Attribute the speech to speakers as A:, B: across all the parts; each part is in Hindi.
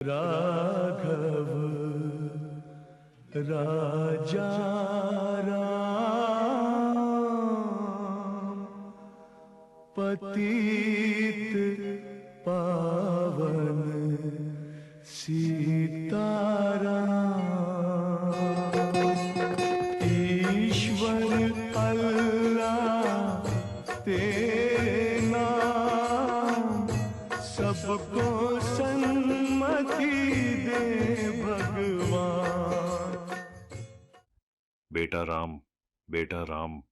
A: राघव राजा राम, पतित पावन सीताराम। ईश्वर अल्लाह तेरे नाम, सबको सन्मति दे भगवान।
B: बेटा राम, बेटा राम,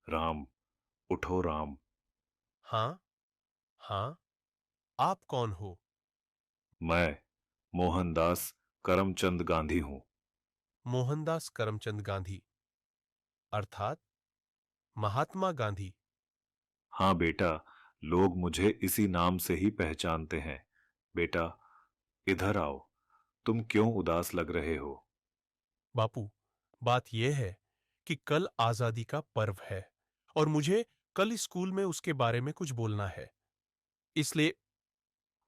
B: राम उठो राम।
C: हाँ हाँ, आप कौन हो?
B: मैं मोहनदास करमचंद गांधी हूं।
C: मोहनदास करमचंद गांधी अर्थात महात्मा गांधी?
B: हाँ बेटा, लोग मुझे इसी नाम से ही पहचानते हैं। बेटा इधर आओ, तुम क्यों उदास लग रहे हो?
C: बापू, बात यह है कि कल आजादी का पर्व है और मुझे कल स्कूल में उसके बारे में कुछ बोलना है, इसलिए।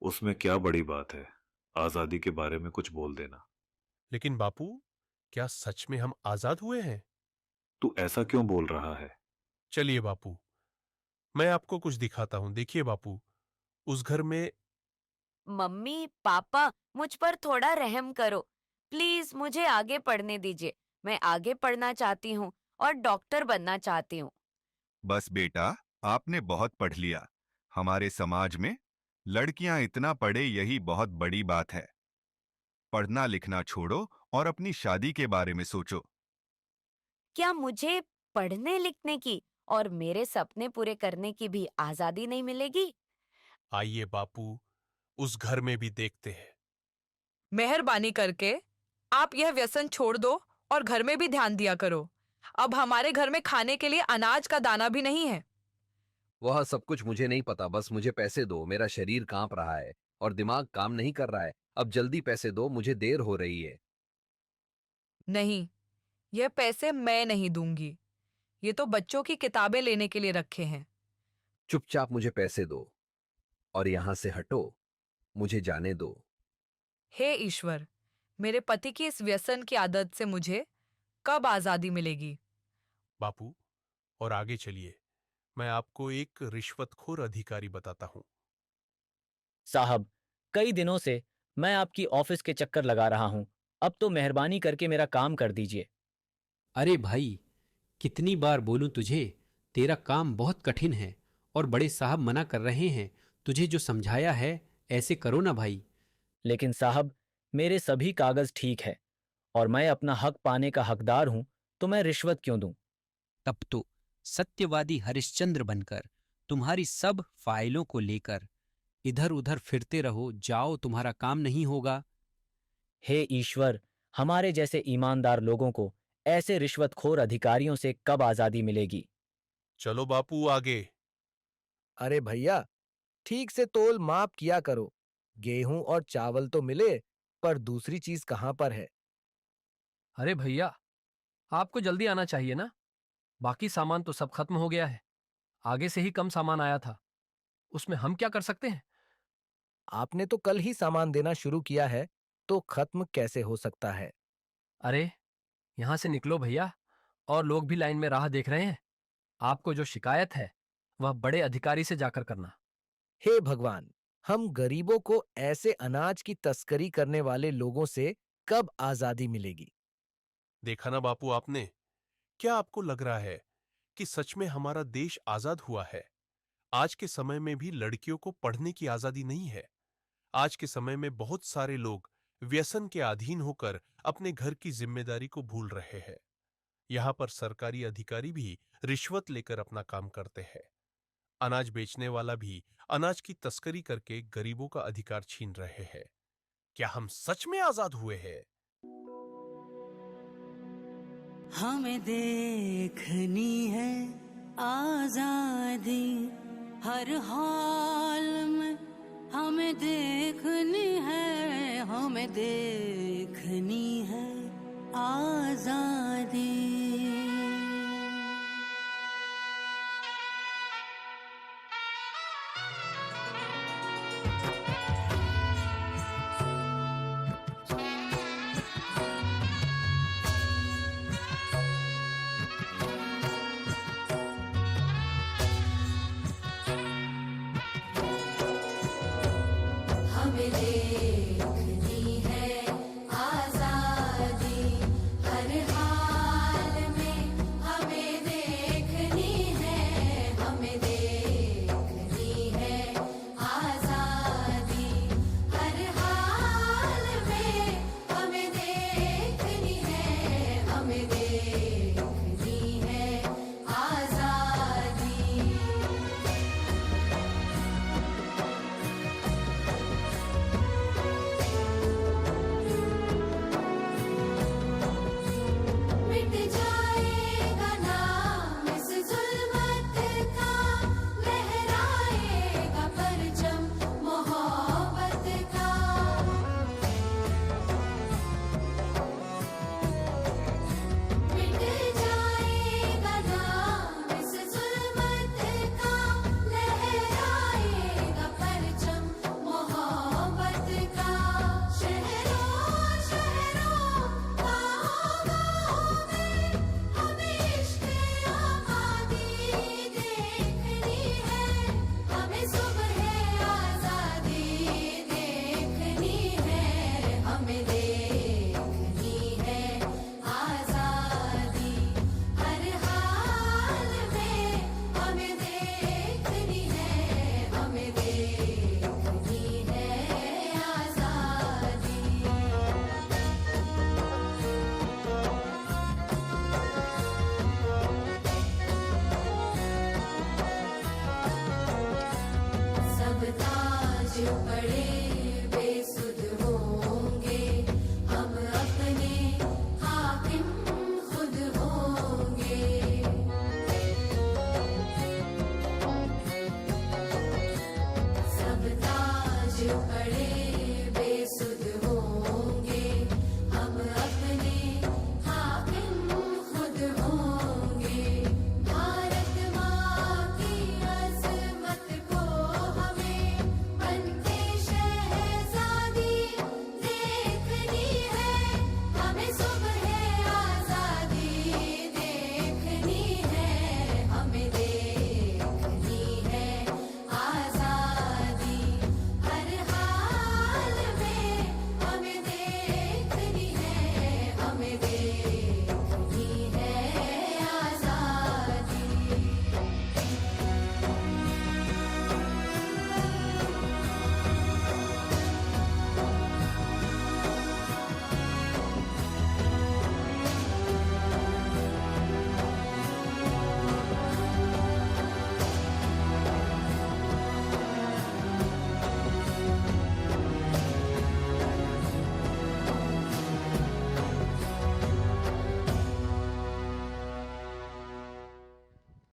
B: उसमें क्या बड़ी बात है, आजादी के बारे में कुछ बोल देना।
C: लेकिन बापू, क्या सच में हम आजाद हुए हैं?
B: तू ऐसा क्यों बोल रहा है?
C: चलिए बापू, मैं आपको कुछ दिखाता हूं। देखिए बापू, उस घर में।
D: मम्मी पापा, मुझ पर थोड़ा रहम करो प्लीज, मुझे आगे पढ़ने दीजिए। मैं आगे पढ़ना चाहती हूँ और डॉक्टर बनना चाहती हूँ।
E: बस बेटा, आपने बहुत पढ़ लिया। हमारे समाज में लड़कियां इतना पढ़े यही बहुत बड़ी बात है। पढ़ना लिखना छोड़ो और अपनी शादी के बारे में सोचो।
D: क्या मुझे पढ़ने लिखने की और मेरे सपने पूरे करने की भी आजादी नहीं मिलेगी?
C: आइए बापू, उस घर में भी देखते हैं।
F: मेहरबानी करके आप यह व्यसन छोड़ दो और घर में भी ध्यान दिया करो। अब हमारे घर में खाने के लिए अनाज का दाना भी नहीं है।
G: वह सब कुछ मुझे नहीं पता, बस मुझे पैसे दो। मेरा शरीर कांप रहा है और दिमाग काम नहीं कर रहा है। अब जल्दी पैसे दो, मुझे देर हो रही है।
F: नहीं, यह पैसे मैं नहीं दूंगी। ये तो बच्चों की किताबें लेने के लिए रखे हैं।
G: चुपचाप मुझे पैसे दो और यहां से हटो, मुझे जाने दो।
F: हे ईश्वर, मेरे पति की इस व्यसन की आदत से मुझे कब आजादी मिलेगी?
C: बापू, और आगे चलिए, मैं आपको एक रिश्वतखोर अधिकारी बताता हूं।
H: साहब, कई दिनों से मैं आपकी ऑफिस के चक्कर लगा रहा हूं। अब तो मेहरबानी करके मेरा काम कर दीजिए।
I: अरे भाई, कितनी बार बोलूं तुझे, तेरा काम बहुत कठिन है और बड़े साहब मना कर रहे हैं। तुझे जो समझाया है ऐसे करो ना भाई।
H: लेकिन साहब, मेरे सभी कागज ठीक है और मैं अपना हक पाने का हकदार हूं, तो मैं रिश्वत क्यों दूं?
I: तब तो सत्यवादी हरिश्चंद्र बनकर तुम्हारी सब फाइलों को लेकर इधर उधर फिरते रहो। जाओ, तुम्हारा काम नहीं होगा।
H: हे ईश्वर, हमारे जैसे ईमानदार लोगों को ऐसे रिश्वतखोर अधिकारियों से कब आजादी मिलेगी?
C: चलो बापू, आगे।
J: अरे भैया, ठीक से तोल माप किया करो। गेहूं और चावल तो मिले, पर दूसरी चीज कहां पर है?
K: अरे भैया, आपको जल्दी आना चाहिए ना। बाकी सामान तो सब खत्म हो गया है। आगे से ही कम सामान आया था, उसमें हम क्या कर सकते हैं?
J: आपने तो कल ही सामान देना शुरू किया है, तो खत्म कैसे हो सकता है?
K: अरे, यहां से निकलो भैया, और लोग भी लाइन में राह देख रहे हैं। आपको जो शिकायत है वह बड़े अधिकारी से जाकर करना।
J: हे भगवान, हम गरीबों को ऐसे अनाज की तस्करी करने वाले लोगों से कब आजादी मिलेगी?
C: देखा ना बापू आपने, क्या आपको लग रहा है कि सच में हमारा देश आजाद हुआ है? आज के समय में भी लड़कियों को पढ़ने की आजादी नहीं है। आज के समय में बहुत सारे लोग व्यसन के अधीन होकर अपने घर की जिम्मेदारी को भूल रहे हैं। यहाँ पर सरकारी अधिकारी भी रिश्वत लेकर अपना काम करते हैं। अनाज बेचने वाला भी अनाज की तस्करी करके गरीबों का अधिकार छीन रहे हैं। क्या हम सच में आजाद हुए हैं?
L: हमें देखनी है आजादी, हर हाल में हमें देखनी है, हमें देखनी है आजादी।